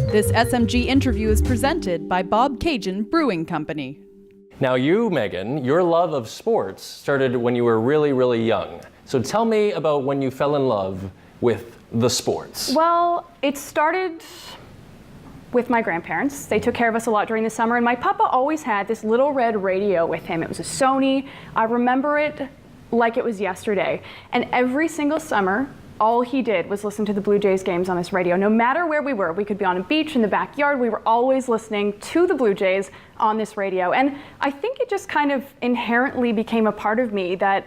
This SMG interview is presented by Bobcaygeon Brewing Company. Now you, Megan, your love of sports started when you were really, really young. So tell me about when you fell in love with the sports. Well, it started with my grandparents. They took care of us a lot during the summer, and my papa always had this little red radio with him. It was a Sony. I remember it like it was yesterday. And every single summer, all he did was listen to the Blue Jays games on this radio. No matter where we were, we could be on a beach, in the backyard, we were always listening to the Blue Jays on this radio. And I think it just kind of inherently became a part of me that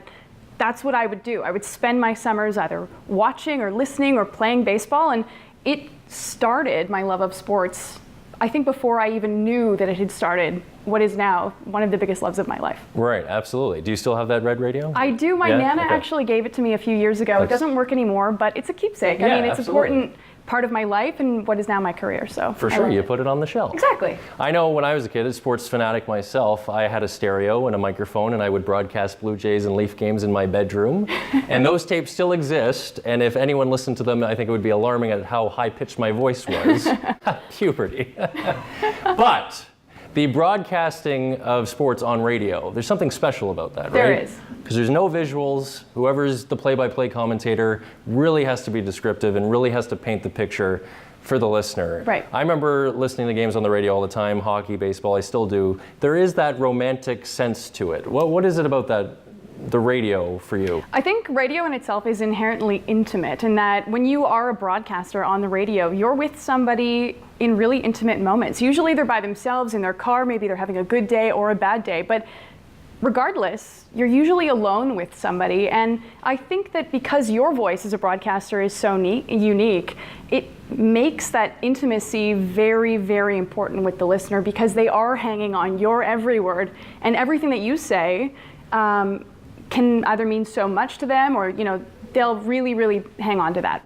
that's what I would do. I would spend my summers either watching or listening or playing baseball, and it started my love of sports, I think, before I even knew that it had started what is now one of the biggest loves of my life. Right, absolutely. Do you still have that red radio? I do. My Nana actually gave it to me a few years ago. It doesn't work anymore, but it's a keepsake. I mean, it's an important part of my life and what is now my career. So for sure, you put it on the shelf. Exactly. I know when I was a kid, a sports fanatic myself, I had a stereo and a microphone, and I would broadcast Blue Jays and Leaf games in my bedroom. And those tapes still exist, and if anyone listened to them, I think it would be alarming at how high-pitched my voice was. Puberty. But the broadcasting of sports on radio, there's something special about that, right? There is. Because there's no visuals. Whoever's the play-by-play commentator really has to be descriptive and really has to paint the picture for the listener. Right. I remember listening to games on the radio all the time, hockey, baseball, I still do. There is that romantic sense to it. What is it about the radio for you? I think radio in itself is inherently intimate, in that when you are a broadcaster on the radio, you're with somebody in really intimate moments. Usually they're by themselves in their car, maybe they're having a good day or a bad day, but regardless, you're usually alone with somebody. And I think that because your voice as a broadcaster is so unique, it makes that intimacy very, very important with the listener, because they are hanging on your every word, and everything that you say can either mean so much to them, or they'll really, really hang on to that.